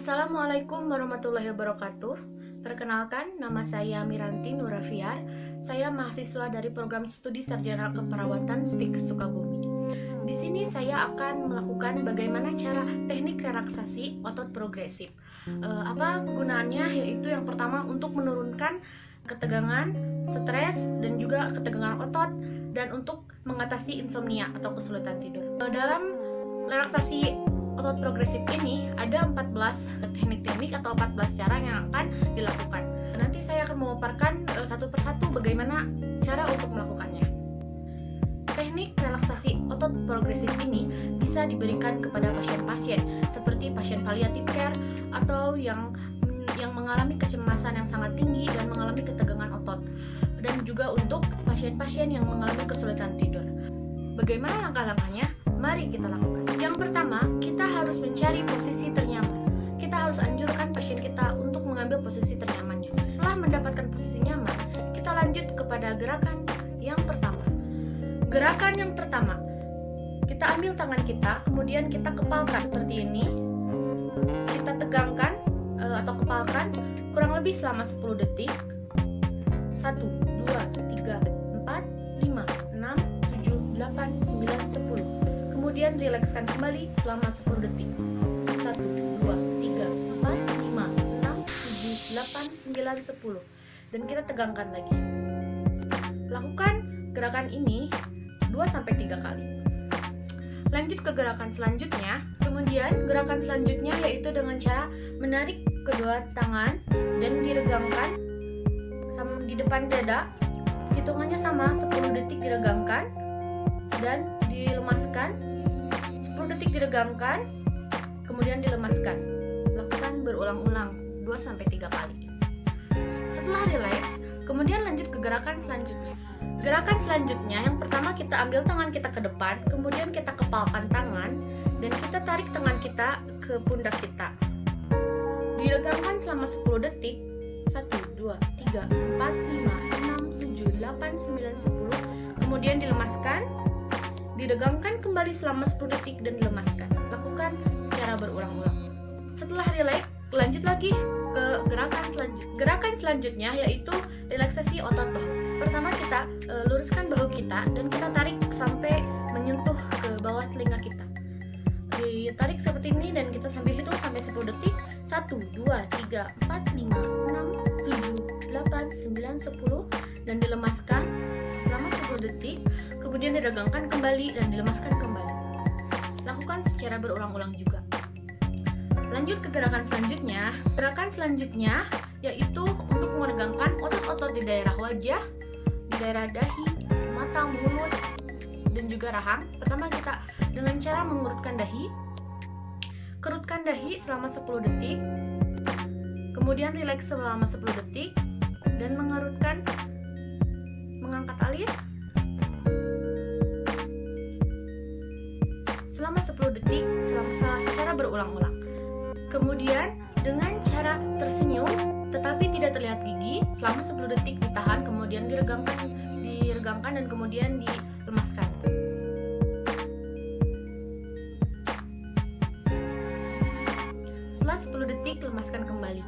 Assalamualaikum warahmatullahi wabarakatuh. Perkenalkan, nama saya Miranti Nurafiar. Saya mahasiswa dari program studi sarjana keperawatan STIK Sukabumi. Di sini saya akan melakukan bagaimana cara teknik relaksasi otot progresif. Apa kegunaannya? Yaitu yang pertama untuk menurunkan ketegangan, stres, dan juga ketegangan otot, dan untuk mengatasi insomnia atau kesulitan tidur. Dalam relaksasi otot progresif ini ada 14 teknik-teknik atau 14 cara yang akan dilakukan. Nanti saya akan memaparkan satu persatu bagaimana cara untuk melakukannya. Teknik relaksasi otot progresif ini bisa diberikan kepada pasien-pasien seperti pasien palliative care atau yang mengalami kecemasan yang sangat tinggi dan mengalami ketegangan otot, dan juga untuk pasien-pasien yang mengalami kesulitan tidur. Bagaimana langkah-langkahnya? Mari kita lakukan. Yang pertama, kita harus mencari posisi ternyaman. Kita harus anjurkan pasien kita untuk mengambil posisi ternyamannya. Setelah mendapatkan posisi nyaman, kita lanjut kepada gerakan yang pertama. Gerakan yang pertama, kita ambil tangan kita, kemudian kita kepalkan seperti ini. Kita tegangkan atau kepalkan kurang lebih selama 10 detik. 1, 2, 3, 4, 5, 6, 7, 8, 9, 10. Kemudian rilekskan kembali selama 10 detik. 1, 2, 3, 4, 5, 6, 7, 8, 9, 10. Dan kita tegangkan lagi. Lakukan gerakan ini 2-3 kali. Lanjut ke gerakan selanjutnya. Kemudian gerakan selanjutnya yaitu dengan cara menarik kedua tangan dan diregangkan sama di depan dada. Hitungannya sama, 10 detik diregangkan dan dilemaskan. 10 detik diregangkan, kemudian dilemaskan. Lakukan berulang-ulang 2-3 kali. Setelah rileks, kemudian lanjut ke gerakan selanjutnya. Gerakan selanjutnya, yang pertama kita ambil tangan kita ke depan, kemudian kita kepalkan tangan, dan kita tarik tangan kita ke pundak kita. Diregangkan selama 10 detik. 1, 2, 3, 4, 5, 6, 7, 8, 9, 10. Kemudian dilemaskan. Diregangkan kembali selama 10 detik dan dilemaskan. Lakukan secara berulang-ulang. Setelah rileks, lanjut lagi ke gerakan selanjutnya. Gerakan selanjutnya yaitu relaksasi otot bahu. Pertama kita luruskan bahu kita dan kita tarik sampai menyentuh ke bawah telinga kita. Ditarik seperti ini dan kita sambil hitung sampai 10 detik. 1, 2, 3, 4, 5, 6, 7, 8, 9, 10. Dan dilemaskan selama 10 detik. Kemudian diregangkan kembali dan dilemaskan kembali. Lakukan secara berulang-ulang juga. Lanjut ke gerakan selanjutnya. Gerakan selanjutnya yaitu untuk meregangkan otot-otot di daerah wajah, di daerah dahi, mata, mulut, dan juga rahang. Pertama kita dengan cara mengurutkan dahi. Kerutkan dahi selama 10 detik. Kemudian rileks selama 10 detik dan mengerutkan, mengangkat alis selama 10 detik secara berulang-ulang. Kemudian dengan cara tersenyum tetapi tidak terlihat gigi selama 10 detik ditahan, kemudian diregangkan dan kemudian dilemaskan. Setelah 10 detik lemaskan kembali.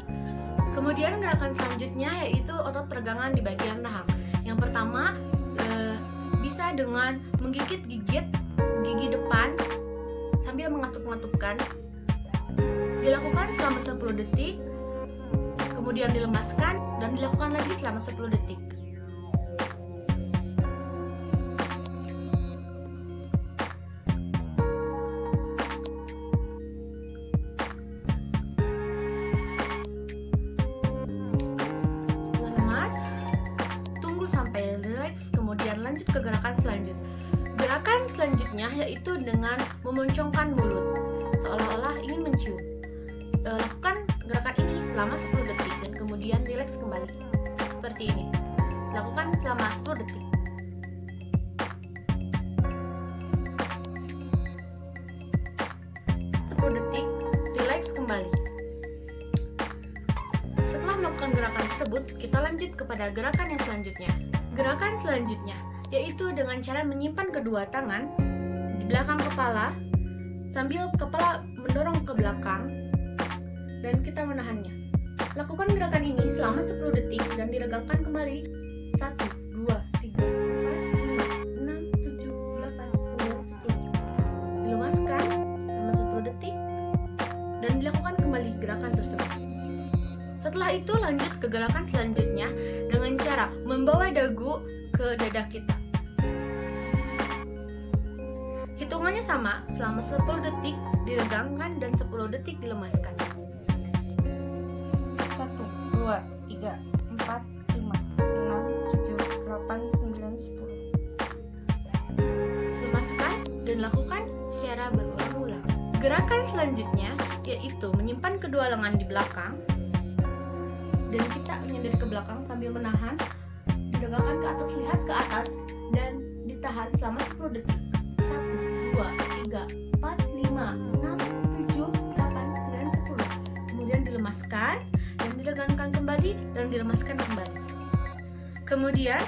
Kemudian gerakan selanjutnya yaitu otot peregangan di bagian rahang. Yang pertama bisa dengan menggigit-gigit gigi depan sambil mengatup-ngatupkan. Dilakukan selama 10 detik, kemudian dilemaskan dan dilakukan lagi selama 10 detik. Setelah lemas, tunggu sampai rileks, kemudian lanjut ke gerakan selanjutnya. Gerakan selanjutnya yaitu dengan memoncongkan mulut, seolah-olah ingin mencium. Lakukan gerakan ini selama 10 detik dan kemudian rileks kembali. Seperti ini. Lakukan selama 10 detik. Rileks kembali. Setelah melakukan gerakan tersebut, kita lanjut kepada gerakan yang selanjutnya. Gerakan selanjutnya yaitu dengan cara menyimpan kedua tangan di belakang kepala sambil kepala mendorong ke belakang dan kita menahannya. Lakukan gerakan ini selama 10 detik dan diregangkan kembali. 1, 2, 3, 4, 5, 6, 7, 8, 9, 10. Dilemaskan selama 10 detik dan dilakukan kembali gerakan tersebut. Setelah itu lanjut ke gerakan selanjutnya dengan cara membawa dagu ke dada kita. Hitungannya sama, selama 10 detik diregangkan dan 10 detik dilemaskan. 1, 2, 3, 4, 5, 6, 7, 8, 9, 10. Lemaskan dan lakukan secara berulang-ulang. Gerakan selanjutnya yaitu menyimpan kedua lengan di belakang dan kita menyender ke belakang sambil menahan, diregangkan ke atas, lihat ke atas dan ditahan selama 10 detik. 1, 2, 3, 4, 5, 6, 7, 8, 9, 10. Kemudian dilemaskan dan diregangkan kembali dan dilemaskan kembali. Kemudian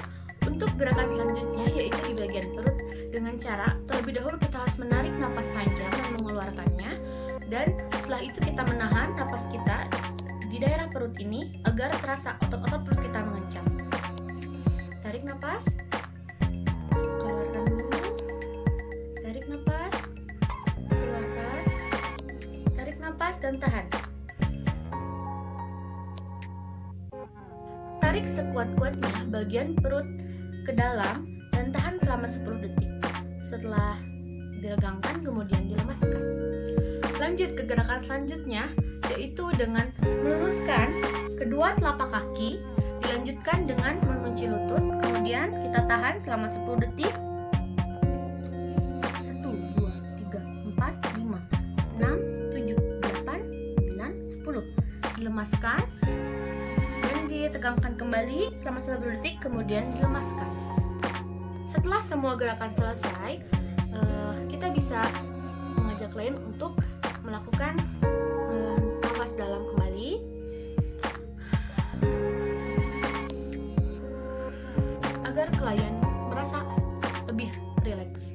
untuk gerakan selanjutnya yaitu di bagian perut dengan cara terlebih dahulu kita harus menarik napas panjang dan mengeluarkannya, dan setelah itu kita menahan napas kita di daerah perut ini agar terasa otot-otot perut kita mengencang. Tarik napas, keluarkan dulu. Tarik napas, keluarkan. Tarik napas dan tahan. Tarik sekuat-kuatnya bagian perut ke dalam dan tahan selama 10 detik. Setelah diregangkan kemudian dilemaskan. Lanjut ke gerakan selanjutnya yaitu dengan meluruskan kedua telapak kaki, dilanjutkan dengan mengunci lutut, kemudian kita tahan selama 10 detik. 1, 2, 3, 4, 5, 6, 7, 8, 9, 10. Dilemaskan dan ditegangkan kembali selama 10 detik, kemudian dilemaskan. Setelah semua gerakan selesai, kita bisa mengajak klien untuk melakukan napas dalam kembali. Agar klien merasa lebih rileks.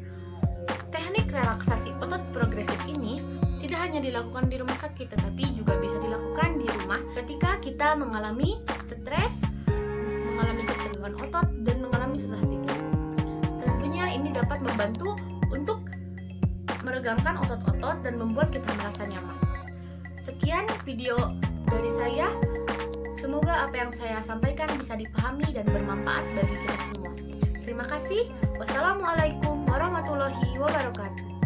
Teknik relaksasi otot progresif ini tidak hanya dilakukan di rumah sakit, tetapi juga bisa dilakukan di rumah ketika kita mengalami stres, mengalami ketegangan otot, dan mengalami susah tidur. Tentunya ini dapat membantu untuk meregangkan otot-otot dan membuat kita merasa nyaman. Sekian video dari saya. Semoga apa yang saya sampaikan bisa dipahami dan bermanfaat bagi kita semua. Terima kasih. Wassalamualaikum warahmatullahi wabarakatuh.